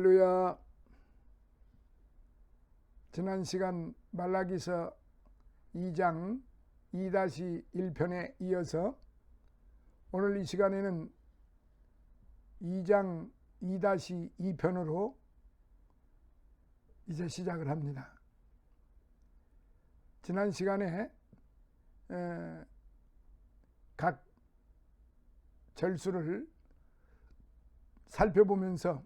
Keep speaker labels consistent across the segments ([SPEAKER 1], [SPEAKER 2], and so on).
[SPEAKER 1] 할렐루야. 지난 시간 말라기서 2장 2-1편에 이어서 오늘 이 시간에는 2장 2-2편으로 이제 시작을 합니다. 지난 시간에 각 절수를 살펴보면서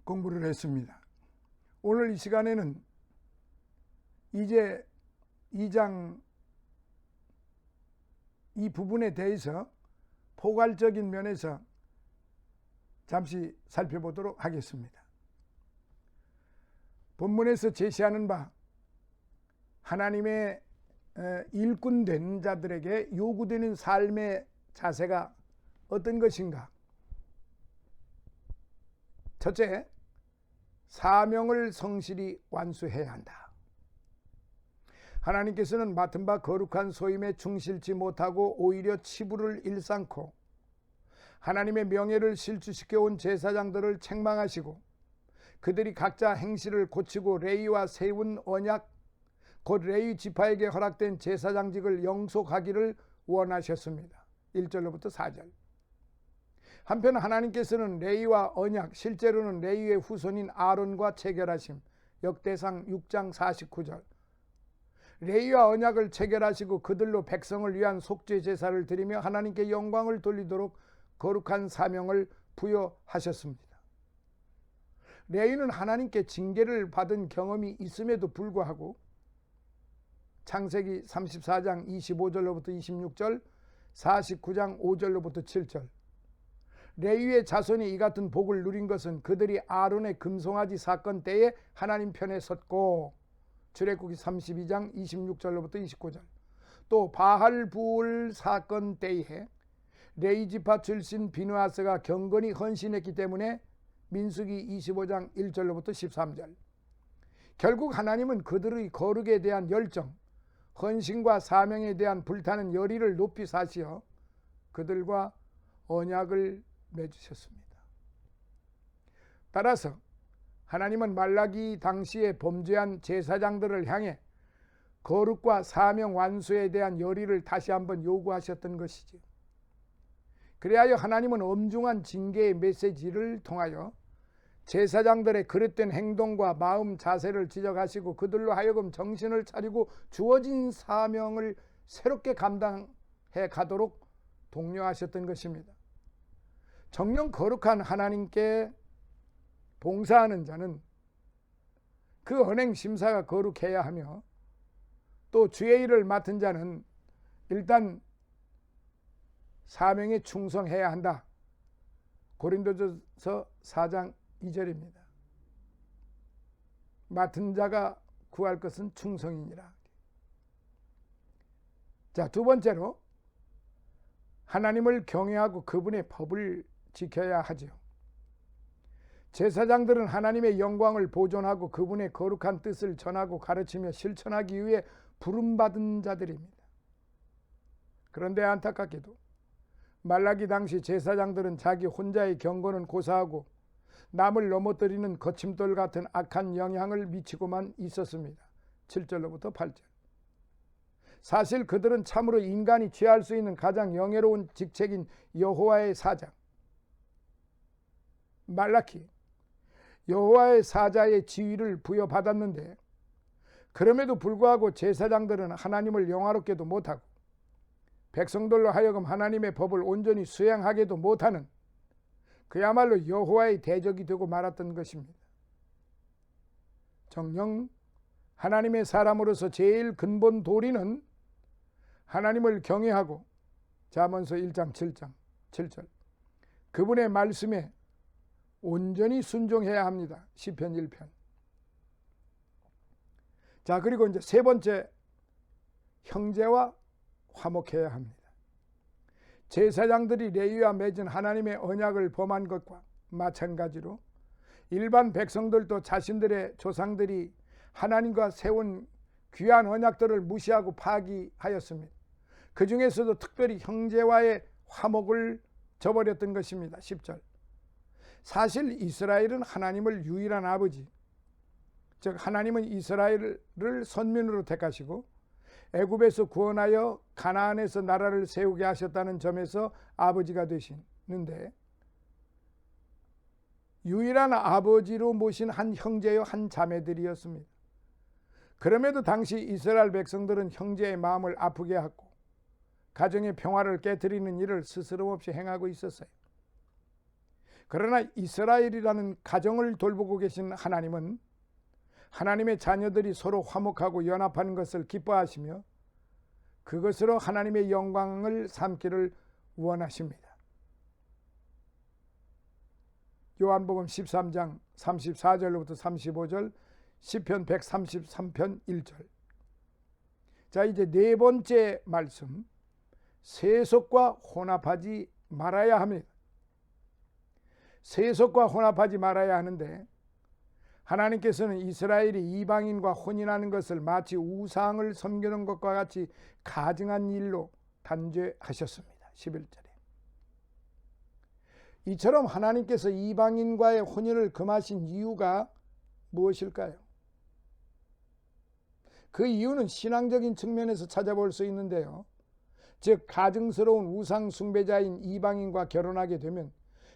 [SPEAKER 1] 공부를 했습니다. 오늘 이 시간에는 이제 2장 이 부분에 대해서 포괄적인 면에서 잠시 살펴보도록 하겠습니다. 본문에서 제시하는 바 하나님의 일꾼된 자들에게 요구되는 삶의 자세가 어떤 것인가? 첫째, 사명을 성실히 완수해야 한다. 하나님께서는 맡은 바 거룩한 소임에 충실치 못하고 오히려 치부를 일삼고 하나님의 명예를 실추시켜온 제사장들을 책망하시고 그들이 각자 행실을 고치고 레위와 세운 언약 곧 레위 지파에게 허락된 제사장직을 영속하기를 원하셨습니다. 1절로부터 4절. 한편 하나님께서는 레위와 언약, 실제로는 레위의 후손인 아론과 체결하심. 역대상 6장 49절. 레위와 언약을 체결하시고 그들로 백성을 위한 속죄 제사를 드리며 하나님께 영광을 돌리도록 거룩한 사명을 부여하셨습니다. 레위는 하나님께 징계를 받은 경험이 있음에도 불구하고 창세기 34장 25절로부터 26절, 49장 5절로부터 7절. 레위의 자손이 이 같은 복을 누린 것은 그들이 아론의 금송아지 사건 때에 하나님 편에 섰고 출애굽기 32장 26절로부터 29절. 또 바알부올 사건 때에 레위 지파 출신 비느하스가 경건히 헌신했기 때문에 민수기 25장 1절로부터 13절. 결국 하나님은 그들의 거룩에 대한 열정, 헌신과 사명에 대한 불타는 열의를 높이 사시어 그들과 언약을 맺으셨습니다. 따라서 하나님은 말라기 당시에 범죄한 제사장들을 향해 거룩과 사명 완수에 대한 열의를 다시 한번 요구하셨던 것이죠. 그리하여 하나님은 엄중한 징계의 메시지를 통하여 제사장들의 그릇된 행동과 마음 자세를 지적하시고 그들로 하여금 정신을 차리고 주어진 사명을 새롭게 감당해 가도록 독려하셨던 것입니다. 정녕 거룩한 하나님께 봉사하는 자는 그 언행 심사가 거룩해야 하며 또 주의 일을 맡은 자는 일단 사명에 충성해야 한다. 고린도전서 4장 2절입니다. 맡은 자가 구할 것은 충성이니라. 자, 두 번째로 하나님을 경외하고 그분의 법을 지켜야 하죠. 제사장들은 하나님의 영광을 보존하고 그분의 거룩한 뜻을 전하고 가르치며 실천하기 위해 부름받은 자들입니다. 그런데 안타깝게도 말라기 당시 제사장들은 자기 혼자의 경건은 고사하고 남을 넘어뜨리는 거침돌 같은 악한 영향을 미치고만 있었습니다. 7절로부터 8절. 사실 그들은 참으로 인간이 취할 수 있는 가장 영예로운 직책인 여호와의 사자 말라키, 여호와의 사자의 지위를 부여받았는데 그럼에도 불구하고 제사장들은 하나님을 영화롭게도 못하고 백성들로 하여금 하나님의 법을 온전히 수행하게도 못하는 그야말로 여호와의 대적이 되고 말았던 것입니다. 정녕 하나님의 사람으로서 제일 근본 도리는 하나님을 경외하고 잠언서 1장 7절 그분의 말씀에 온전히 순종해야 합니다. 시편 1편. 자, 그리고 이제 세 번째, 형제와 화목해야 합니다. 제사장들이 레위와 맺은 하나님의 언약을 범한 것과 마찬가지로 일반 백성들도 자신들의 조상들이 하나님과 세운 귀한 언약들을 무시하고 파기하였습니다. 그 중에서도 특별히 형제와의 화목을 저버렸던 것입니다. 10절. 사실 이스라엘은 하나님을 유일한 아버지, 즉 하나님은 이스라엘을 선민으로 택하시고 애굽에서 구원하여 가나안에서 나라를 세우게 하셨다는 점에서 아버지가 되시는데, 유일한 아버지로 모신 한 형제요 한 자매들이었습니다. 그럼에도 당시 이스라엘 백성들은 형제의 마음을 아프게 하고 가정의 평화를 깨뜨리는 일을 스스럼 없이 행하고 있었어요. 그러나 이스라엘이라는 가정을 돌보고 계신 하나님은 하나님의 자녀들이 서로 화목하고 연합하는 것을 기뻐하시며 그것으로 하나님의 영광을 삼기를 원하십니다. 요한복음 13장 34절로부터 35절, 시편 133편 1절. 자, 이제 네 번째 말씀, 세속과 혼합하지 말아야 합니다. 세속과 혼합하지 말아야 하는데, 하나님께서는 이스라엘이 이방인과 혼인하는 것을 마치 우상을 섬기는 것과 같이 가증한 일로 단죄하셨습니다. 11절에. 이처럼 하나님께서 이방인과의 혼인을 금하신 이유가 무엇일까요? 그 이유는 신앙적인 측면에서 찾아볼 수 있는데요. 즉 가증스러운 우상 숭배자인 이방인과 결혼하게 되면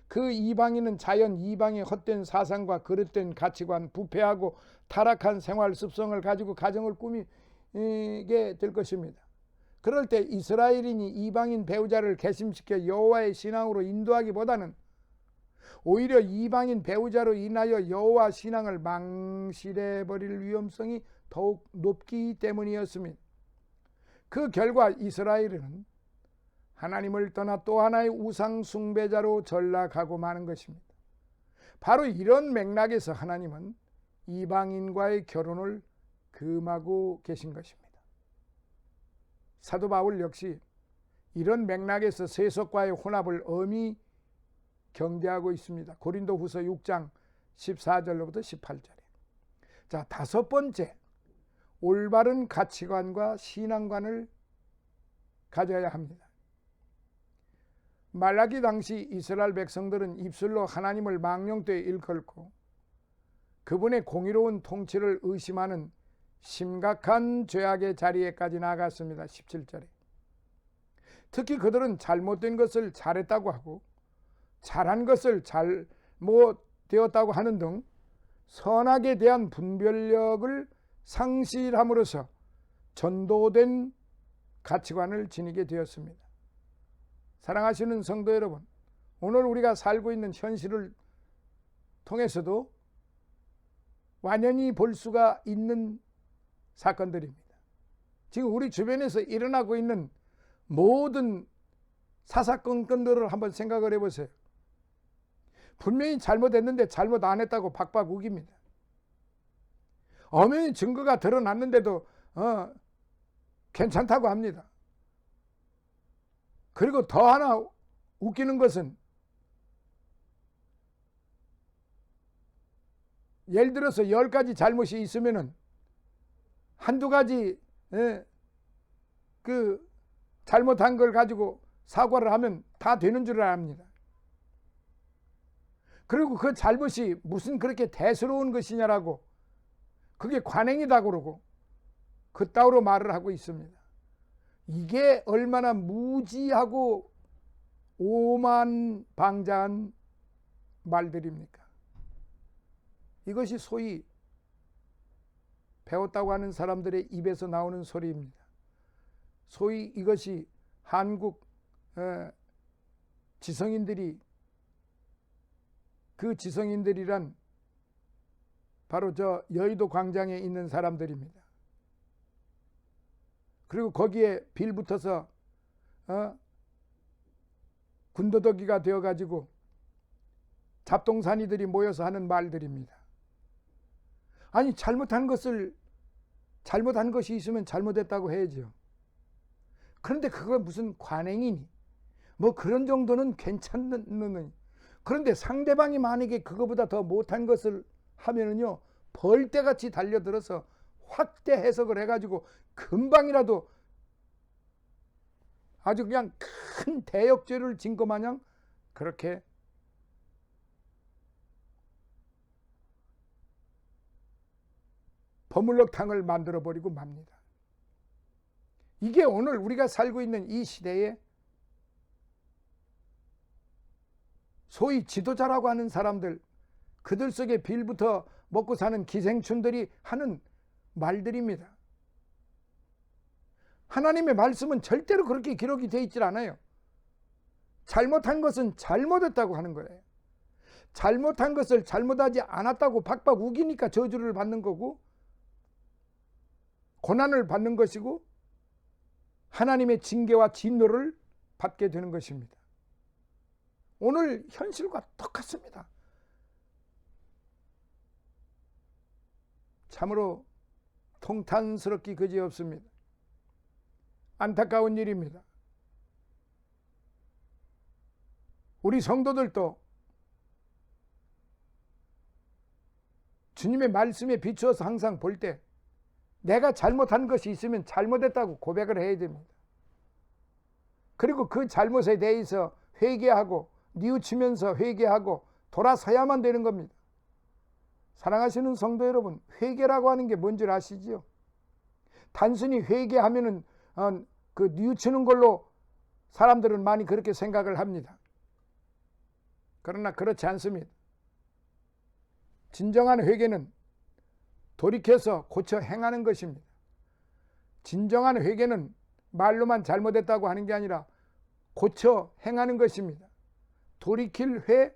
[SPEAKER 1] 그 이방인은 자연 이방의 헛된 사상과 그릇된 가치관, 부패하고 타락한 생활 습성을 가지고 가정을 꾸미게 될 것입니다. 그럴 때 이스라엘인이 이방인 배우자를 개심시켜 여호와의 신앙으로 인도하기보다는 오히려 이방인 배우자로 인하여 여호와 신앙을 망실해버릴 위험성이 더욱 높기 때문이었습니다. 그 결과 이스라엘은 하나님을 떠나 또 하나의 우상 숭배자로 전락하고 마는 것입니다. 바로 이런 맥락에서 하나님은 이방인과의 결혼을 금하고 계신 것입니다. 사도 바울 역시 이런 맥락에서 세속과의 혼합을 엄히 경계하고 있습니다. 고린도후서 6장 14절로부터 18절에. 자, 다섯 번째, 올바른 가치관과 신앙관을 가져야 합니다. 말라기 당시 이스라엘 백성들은 입술로 하나님을 망령되이 일컬고 그분의 공의로운 통치를 의심하는 심각한 죄악의 자리에까지 나갔습니다. 17절에. 특히 그들은 잘못된 것을 잘했다고 하고 잘한 것을 잘못되었다고 하는 등 선악에 대한 분별력을 상실함으로써 전도된 가치관을 지니게 되었습니다. 사랑하시는 성도 여러분, 오늘 우리가 살고 있는 현실을 통해서도 완연히 볼 수가 있는 사건들입니다. 지금 우리 주변에서 일어나고 있는 모든 사사건건들을 한번 생각을 해보세요. 분명히 잘못했는데 잘못 안 했다고 박박 우깁니다. 엄연히 증거가 드러났는데도 괜찮다고 합니다. 그리고 더 하나 웃기는 것은 예를 들어서 10가지 잘못이 있으면은 한두 가지 그 잘못한 걸 가지고 사과를 하면 다 되는 줄 압니다. 그리고 그 잘못이 무슨 그렇게 대수로운 것이냐라고 그게 관행이다 그러고 그따위로 말을 하고 있습니다. 이게 얼마나 무지하고 오만방자한 말들입니까? 이것이 소위 배웠다고 하는 사람들의 입에서 나오는 소리입니다. 소위 이것이 한국 지성인들이, 그 지성인들이란 바로 저 여의도 광장에 있는 사람들입니다. 그리고 거기에 빌붙어서 군더더기가 되어가지고 잡동사니들이 모여서 하는 말들입니다. 아니, 잘못한 것이 있으면 잘못했다고 해야죠. 그런데 그거 무슨 관행이니? 뭐 그런 정도는 괜찮는. 그런데 상대방이 만약에 그거보다 더 못한 것을 하면은요, 벌떼같이 달려들어서 확대 해석을 해가지고 금방이라도 아주 그냥 큰 대역죄를 진 것 마냥 그렇게 버물럭탕을 만들어 버리고 맙니다. 이게 오늘 우리가 살고 있는 이 시대에 소위 지도자라고 하는 사람들, 그들 속에 빌부터 먹고 사는 기생충들이 하는 말들입니다. 하나님의 말씀은 절대로 그렇게 기록이 되어 있질 않아요. 잘못한 것은 잘못했다고 하는 거예요. 잘못한 것을 잘못하지 않았다고 박박 우기니까 저주를 받는 거고 고난을 받는 것이고 하나님의 징계와 진노를 받게 되는 것입니다. 오늘 현실과 똑같습니다. 참으로 통탄스럽기 그지없습니다. 안타까운 일입니다. 우리 성도들도 주님의 말씀에 비추어서 항상 볼 때 내가 잘못한 것이 있으면 잘못했다고 고백을 해야 됩니다. 그리고 그 잘못에 대해서 회개하고 뉘우치면서 회개하고 돌아서야만 되는 겁니다. 사랑하시는 성도 여러분, 회개라고 하는 게 뭔지 아시지요? 단순히 회개하면은 그 뉘우치는 걸로 사람들은 많이 그렇게 생각을 합니다. 그러나 그렇지 않습니다. 진정한 회개는 돌이켜서 고쳐 행하는 것입니다. 진정한 회개는 말로만 잘못했다고 하는 게 아니라 고쳐 행하는 것입니다. 돌이킬 회,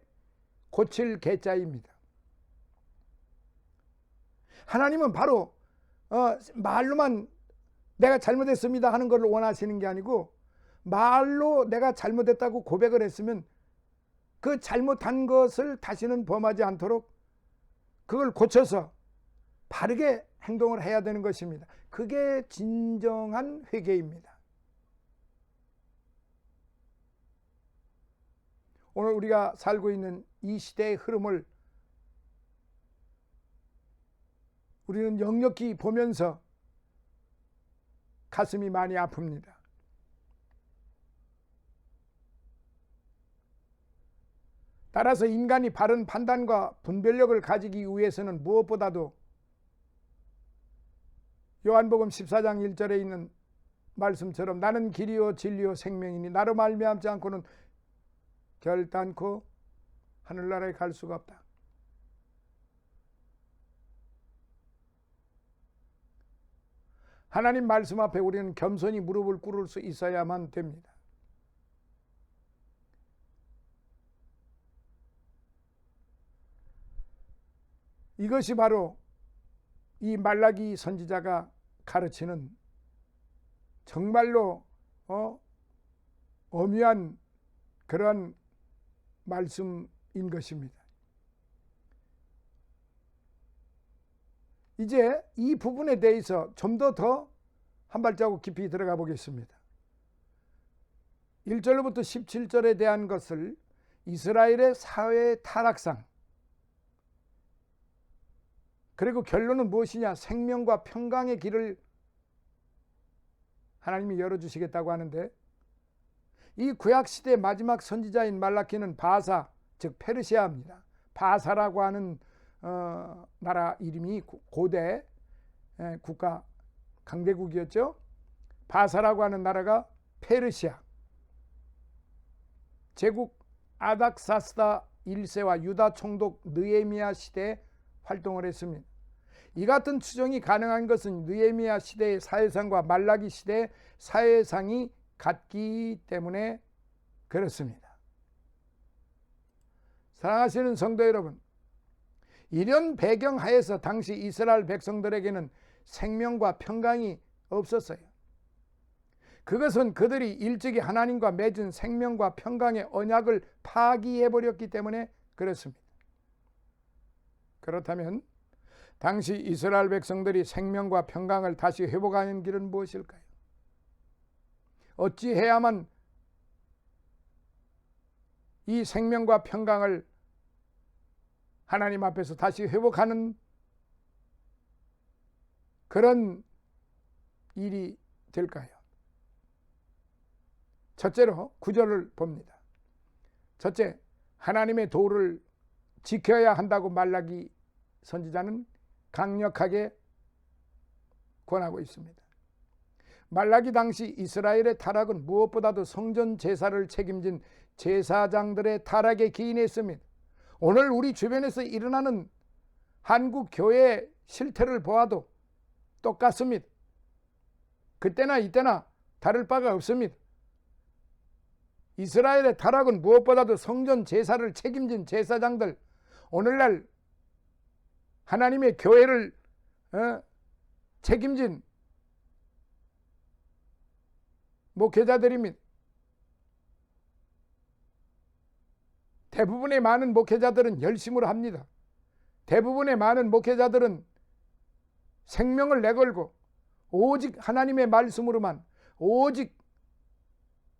[SPEAKER 1] 고칠 개자입니다. 하나님은 바로 말로만 내가 잘못했습니다 하는 걸 원하시는 게 아니고 말로 내가 잘못했다고 고백을 했으면 그 잘못한 것을 다시는 범하지 않도록 그걸 고쳐서 바르게 행동을 해야 되는 것입니다. 그게 진정한 회개입니다. 오늘 우리가 살고 있는 이 시대의 흐름을 우리는 역력히 보면서 가슴이 많이 아픕니다. 따라서 인간이 바른 판단과 분별력을 가지기 위해서는 무엇보다도 요한복음 14장 1절에 있는 말씀처럼 나는 길이요 진리요 생명이니 나로 말미암지 않고는 결단코 하늘나라에 갈 수가 없다. 하나님 말씀 앞에 우리는 겸손히 무릎을 꿇을 수 있어야만 됩니다. 이것이 바로 이 말라기 선지자가 가르치는 정말로 엄연한 그러한 말씀인 것입니다. 이제 이 부분에 대해서 좀 더 한 발자국 깊이 들어가 보겠습니다. 1절로부터 17절에 대한 것을 이스라엘의 사회의 타락상, 그리고 결론은 무엇이냐? 생명과 평강의 길을 하나님이 열어주시겠다고 하는데, 이 구약시대 마지막 선지자인 말라기는 바사, 즉 페르시아입니다. 바사라고 하는 나라 이름이 고대 국가 강대국이었죠. 바사라고 하는 나라가 페르시아, 제국 아닥사스다 1세와 유다 총독 느헤미야 시대에 활동을 했습니다. 이 같은 추정이 가능한 것은 느헤미야 시대의 사회상과 말라기 시대의 사회상이 같기 때문에 그렇습니다. 사랑하시는 성도 여러분, 이런 배경 하에서 당시 이스라엘 백성들에게는 생명과 평강이 없었어요. 그것은 그들이 일찍이 하나님과 맺은 생명과 평강의 언약을 파기해버렸기 때문에 그렇습니다. 그렇다면 당시 이스라엘 백성들이 생명과 평강을 다시 회복하는 길은 무엇일까요? 어찌 해야만 이 생명과 평강을 하나님 앞에서 다시 회복하는 그런 일이 될까요? 첫째로 9절을 봅니다. 첫째, 하나님의 도를 지켜야 한다고 말라기 선지자는 강력하게 권하고 있습니다. 말라기 당시 이스라엘의 타락은 무엇보다도 성전 제사를 책임진 제사장들의 타락에 기인했습니다. 오늘 우리 주변에서 일어나는 한국 교회의 실태를 보아도 똑같습니다. 그때나 이때나 다를 바가 없습니다. 이스라엘의 타락은 무엇보다도 성전 제사를 책임진 제사장들, 오늘날 하나님의 교회를 책임진 목회자들입니다. 대부분의 많은 목회자들은 열심으로 합니다. 대부분의 많은 목회자들은 생명을 내걸고 오직 하나님의 말씀으로만 오직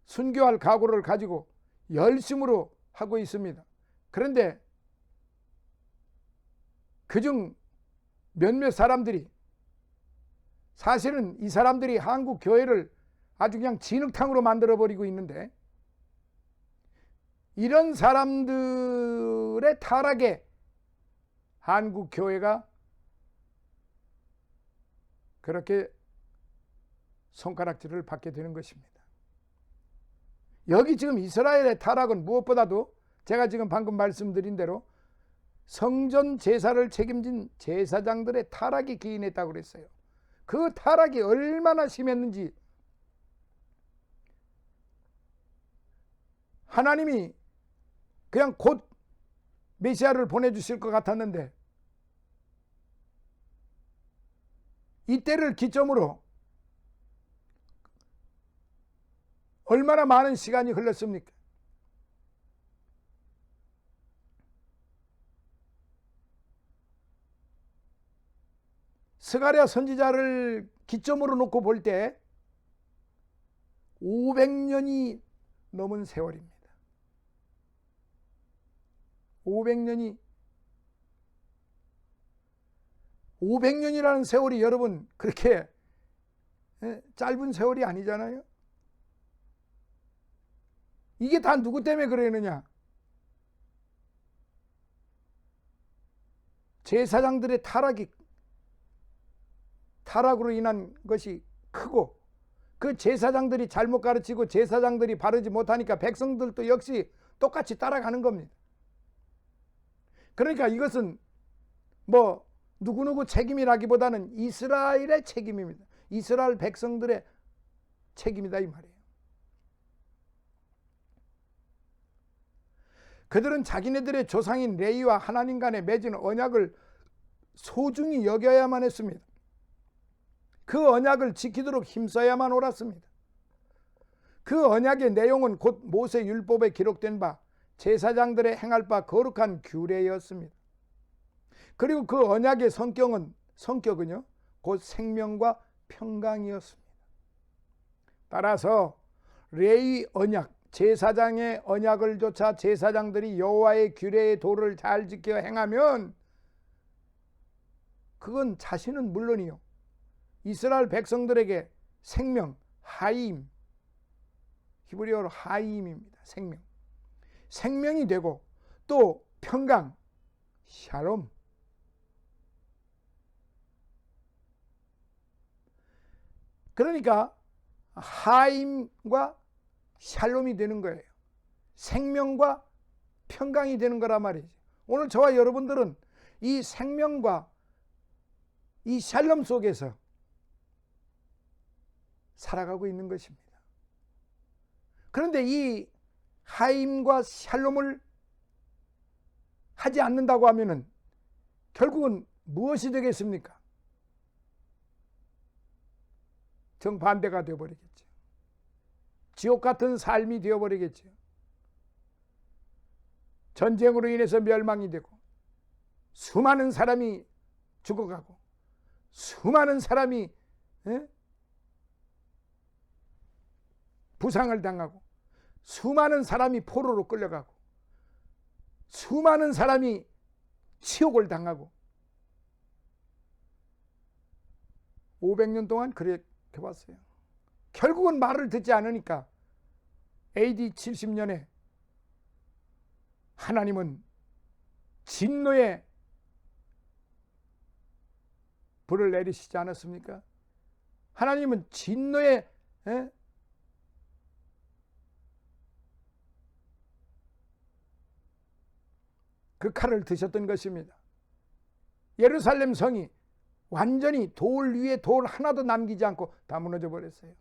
[SPEAKER 1] 순교할 각오를 가지고 열심으로 하고 있습니다. 그런데 그중 몇몇 사람들이, 사실은 이 사람들이 한국 교회를 아주 그냥 진흙탕으로 만들어버리고 있는데, 이런 사람들의 타락에 한국 교회가 그렇게 손가락질을 받게 되는 것입니다. 여기 지금 이스라엘의 타락은 무엇보다도 제가 지금 방금 말씀드린 대로 성전 제사를 책임진 제사장들의 타락이 기인했다고 그랬어요. 그 타락이 얼마나 심했는지 하나님이 그냥 곧 메시아를 보내주실 것 같았는데, 이때를 기점으로 얼마나 많은 시간이 흘렀습니까? 스가랴 선지자를 기점으로 놓고 볼 때 500년이 넘은 세월입니다. 500년이라는 세월이 여러분 그렇게 짧은 세월이 아니잖아요. 이게 다 누구 때문에 그러느냐? 제사장들의 타락으로 인한 것이 크고, 그 제사장들이 잘못 가르치고 제사장들이 바르지 못하니까 백성들도 역시 똑같이 따라가는 겁니다. 그러니까 이것은 뭐 누구누구 책임이라기보다는 이스라엘의 책임입니다. 이스라엘 백성들의 책임이다 이 말이에요. 그들은 자기네들의 조상인 레위와 하나님 간에 맺은 언약을 소중히 여겨야만 했습니다. 그 언약을 지키도록 힘써야만 옳았습니다. 그 언약의 내용은 곧 모세 율법에 기록된 바 제사장들의 행할 바 거룩한 규례였습니다. 그리고 그 언약의 성격은요 곧 생명과 평강이었습니다. 따라서 레위 언약, 제사장의 언약을 조차 제사장들이 여호와의 규례의 도를 잘 지켜 행하면 그건 자신은 물론이요 이스라엘 백성들에게 생명, 하임, 히브리어로 하임입니다. 생명이 되고 또 평강, 샬롬. 그러니까 하임과 샬롬이 되는 거예요. 생명과 평강이 되는 거란 말이죠. 오늘 저와 여러분들은 이 생명과 이 샬롬 속에서 살아가고 있는 것입니다. 그런데 이 하임과 샬롬을 하지 않는다고 하면은 결국은 무엇이 되겠습니까? 정반대가 되어버리겠죠. 지옥 같은 삶이 되어버리겠죠. 전쟁으로 인해서 멸망이 되고 수많은 사람이 죽어가고 수많은 사람이 부상을 당하고 수많은 사람이 포로로 끌려가고 수많은 사람이 치욕을 당하고 500년 동안 그렇게 봤어요. 결국은 말을 듣지 않으니까 AD 70년에 하나님은 진노의 불을 내리시지 않았습니까? 하나님은 진노의 그 칼을 드셨던 것입니다. 예루살렘 성이 완전히 돌 위에 돌 하나도 남기지 않고 다 무너져 버렸어요.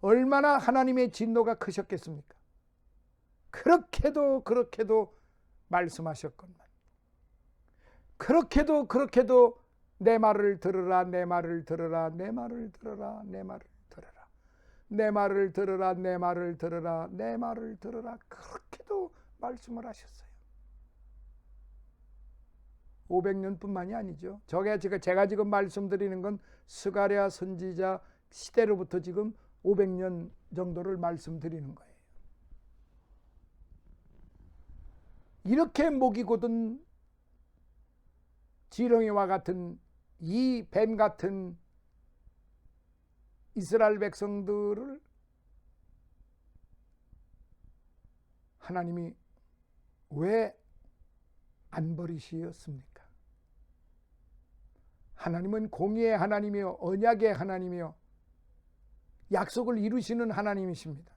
[SPEAKER 1] 얼마나 하나님의 진노가 크셨겠습니까? 그렇게도 말씀하셨건만, 그렇게도 내 말을 들으라, 내 말을 들으라, 내 말을 들으라, 내 말을 들으라, 내 말을 들으라, 내 말을 들으라, 내 말을 들으라, 그렇게도 말씀을 하셨어요. 500년뿐만이 아니죠. 제가 지금 말씀드리는 건 스가랴 선지자 시대로부터 지금 500년 정도를 말씀드리는 거예요. 이렇게 목이 곧은 지렁이와 같은 이 뱀 같은 이스라엘 백성들을 하나님이 왜 안 버리시었습니까? 하나님은 공의의 하나님이요 언약의 하나님이요 약속을 이루시는 하나님이십니다.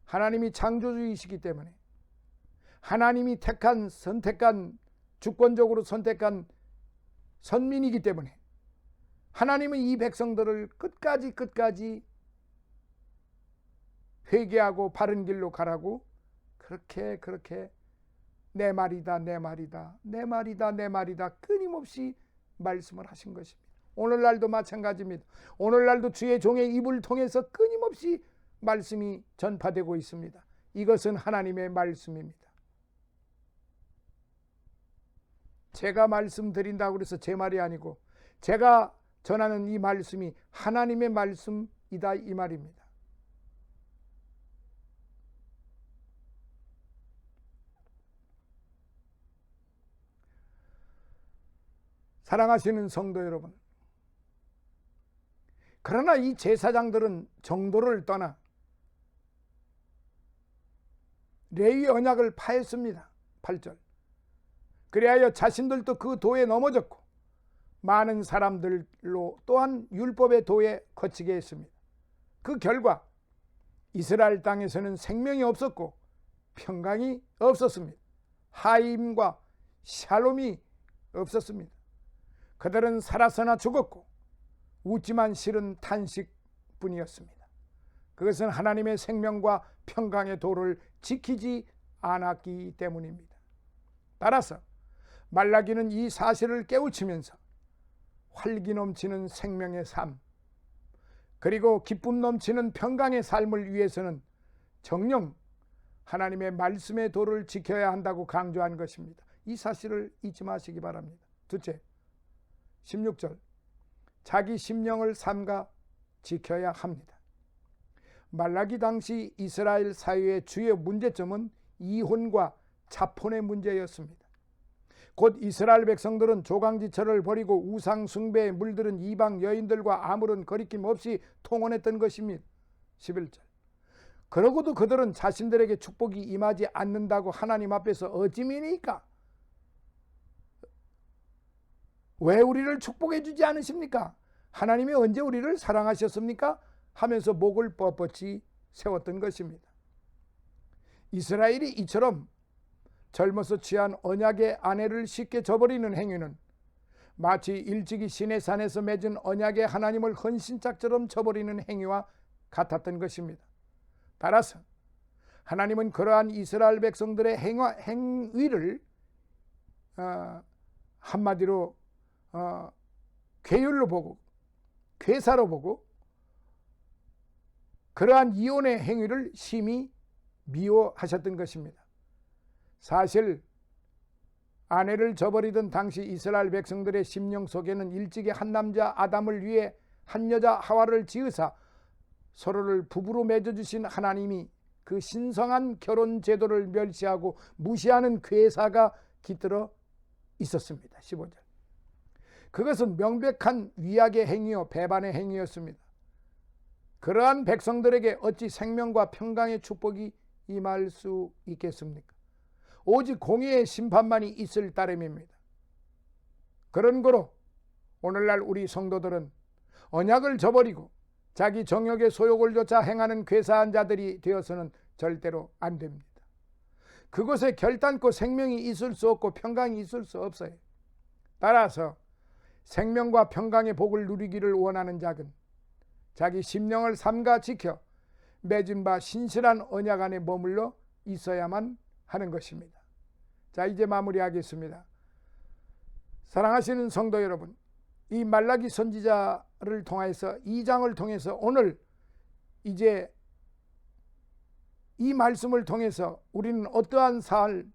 [SPEAKER 1] 하나님이 창조주이시기 때문에, 하나님이 선택한 주권적으로 선택한 선민이기 때문에 하나님은 이 백성들을 끝까지 회개하고 바른 길로 가라고 그렇게 내 말이다 끊임없이 말씀을 하신 것입니다. 오늘날도 마찬가지입니다. 오늘날도 주의 종의 입을 통해서 끊임없이 말씀이 전파되고 있습니다. 이것은 하나님의 말씀입니다. 제가 말씀드린다고 해서 제 말이 아니고 제가 전하는 이 말씀이 하나님의 말씀이다 이 말입니다. 사랑하시는 성도 여러분, 그러나 이 제사장들은 정도를 떠나 레위 언약을 파했습니다. 8절. 그리하여 자신들도 그 도에 넘어졌고 많은 사람들로 또한 율법의 도에 거치게 했습니다. 그 결과 이스라엘 땅에서는 생명이 없었고 평강이 없었습니다. 하임과 샬롬이 없었습니다. 그들은 살아서나 죽었고 웃지만 실은 탄식뿐이었습니다. 그것은 하나님의 생명과 평강의 도를 지키지 않았기 때문입니다. 따라서 말라기는 이 사실을 깨우치면서 활기 넘치는 생명의 삶, 그리고 기쁨 넘치는 평강의 삶을 위해서는 정녕 하나님의 말씀의 도를 지켜야 한다고 강조한 것입니다. 이 사실을 잊지 마시기 바랍니다. 둘째, 16절, 자기 심령을 삼가 지켜야 합니다. 말라기 당시 이스라엘 사회의 주요 문제점은 이혼과 자폰의 문제였습니다. 곧 이스라엘 백성들은 조강지처를 버리고 우상 숭배에 물들은 이방 여인들과 아무런 거리낌 없이 통혼했던 것입니다. 11절, 그러고도 그들은 자신들에게 축복이 임하지 않는다고 하나님 앞에서 어찌미니까? 왜 우리를 축복해 주지 않으십니까? 하나님이 언제 우리를 사랑하셨습니까? 하면서 목을 뻣뻣이 세웠던 것입니다. 이스라엘이 이처럼 젊어서 취한 언약의 아내를 쉽게 저버리는 행위는 마치 일찍이 시내산에서 맺은 언약의 하나님을 헌신짝처럼 저버리는 행위와 같았던 것입니다. 따라서 하나님은 그러한 이스라엘 백성들의 행위를 한마디로 괴율로 보고 괴사로 보고 그러한 이혼의 행위를 심히 미워하셨던 것입니다. 사실 아내를 저버리던 당시 이스라엘 백성들의 심령 속에는 일찍이 한 남자 아담을 위해 한 여자 하와를 지으사 서로를 부부로 맺어주신 하나님이 그 신성한 결혼 제도를 멸시하고 무시하는 괴사가 깃들어 있었습니다. 15절. 그것은 명백한 위약의 행위요 배반의 행위였습니다. 그러한 백성들에게 어찌 생명과 평강의 축복이 임할 수 있겠습니까? 오직 공의의 심판만이 있을 따름입니다. 그런 거로 오늘날 우리 성도들은 언약을 저버리고 자기 정욕의 소욕을 쫓아 행하는 괴사한 자들이 되어서는 절대로 안 됩니다. 그곳에 결단코 생명이 있을 수 없고 평강이 있을 수 없어요. 따라서 생명과 평강의 복을 누리기를 원하는 자는 자기 심령을 삼가 지켜 맺은 바 신실한 언약 안에 머물러 있어야만 하는 것입니다. 자, 이제 마무리하겠습니다. 사랑하시는 성도 여러분, 이 말라기 선지자를 통해서 2장을 통해서 오늘 이제 이 말씀을 통해서 우리는 어떠한 삶,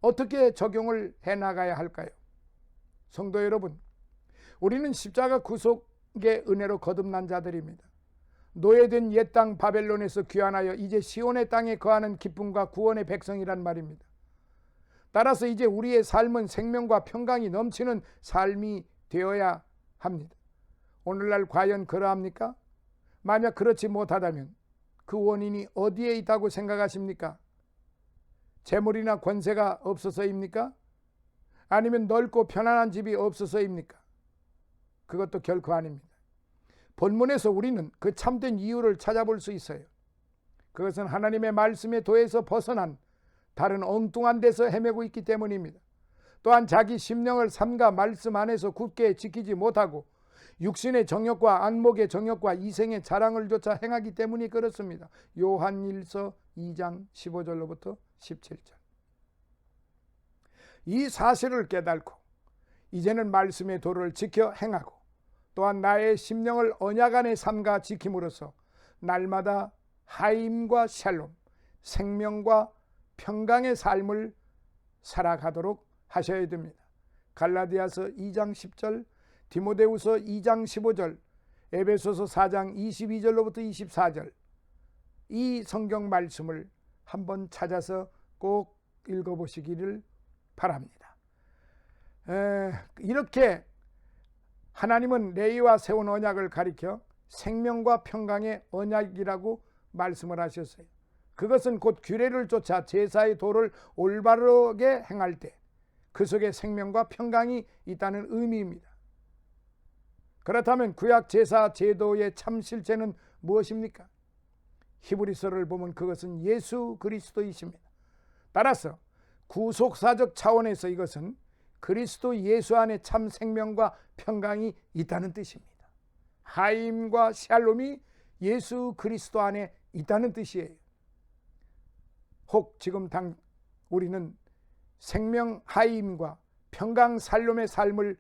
[SPEAKER 1] 어떻게 적용을 해나가야 할까요? 성도 여러분, 우리는 십자가 구속의 은혜로 거듭난 자들입니다. 노예된 옛 땅 바벨론에서 귀환하여 이제 시온의 땅에 거하는 기쁨과 구원의 백성이란 말입니다. 따라서 이제 우리의 삶은 생명과 평강이 넘치는 삶이 되어야 합니다. 오늘날 과연 그러합니까? 만약 그렇지 못하다면 그 원인이 어디에 있다고 생각하십니까? 재물이나 권세가 없어서입니까? 아니면 넓고 편안한 집이 없어서입니까? 그것도 결코 아닙니다. 본문에서 우리는 그 참된 이유를 찾아볼 수 있어요. 그것은 하나님의 말씀의 도에서 벗어난 다른 엉뚱한 데서 헤매고 있기 때문입니다. 또한 자기 심령을 삼가 말씀 안에서 굳게 지키지 못하고 육신의 정욕과 안목의 정욕과 이생의 자랑을 쫓아 행하기 때문이 그렇습니다. 요한일서 2장 15절로부터 17절. 이 사실을 깨닫고 이제는 말씀의 도를 지켜 행하고 또한 나의 심령을 언약 안에 삼가 지킴으로써 날마다 하임과 샬롬, 생명과 평강의 삶을 살아가도록 하셔야 됩니다. 갈라디아서 2장 10절, 디모데후서 2장 15절, 에베소서 4장 22절로부터 24절, 이 성경 말씀을 한번 찾아서 꼭 읽어보시기를 바랍니다. 이렇게 하나님은 레위와 세운 언약을 가리켜 생명과 평강의 언약이라고 말씀을 하셨어요. 그것은 곧 규례를 쫓아 제사의 도를 올바르게 행할 때 그 속에 생명과 평강이 있다는 의미입니다. 그렇다면 구약 제사 제도의 참 실체는 무엇입니까? 히브리서를 보면 그것은 예수 그리스도이십니다. 따라서 구속사적 차원에서 이것은 그리스도 예수 안에 참 생명과 평강이 있다는 뜻입니다. 하임과 샬롬이 예수 그리스도 안에 있다는 뜻이에요. 혹 지금 우리는 생명 하임과 평강 샬롬의 삶을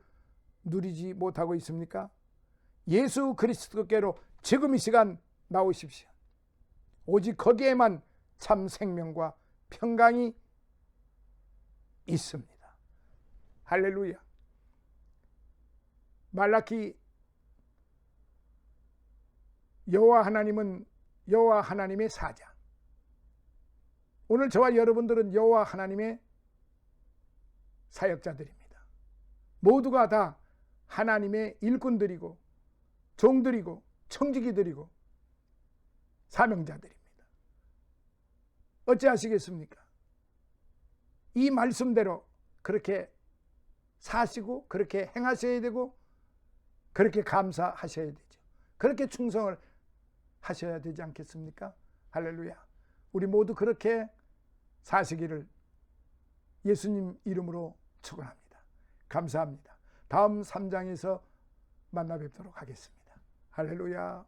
[SPEAKER 1] 누리지 못하고 있습니까? 예수 그리스도께로 지금 이 시간 나오십시오. 오직 거기에만 참 생명과 평강이 있습니다. 할렐루야. 말라키 여호와 하나님은 여호와 하나님의 사자. 오늘 저와 여러분들은 여호와 하나님의 사역자들입니다. 모두가 다 하나님의 일꾼들이고 종들이고 청지기들이고 사명자들입니다. 어찌하시겠습니까? 이 말씀대로 그렇게 사시고 그렇게 행하셔야 되고 그렇게 감사하셔야 되죠. 그렇게 충성을 하셔야 되지 않겠습니까? 할렐루야. 우리 모두 그렇게 사시기를 예수님 이름으로 축원합니다. 감사합니다. 다음 3장에서 만나 뵙도록 하겠습니다. 할렐루야.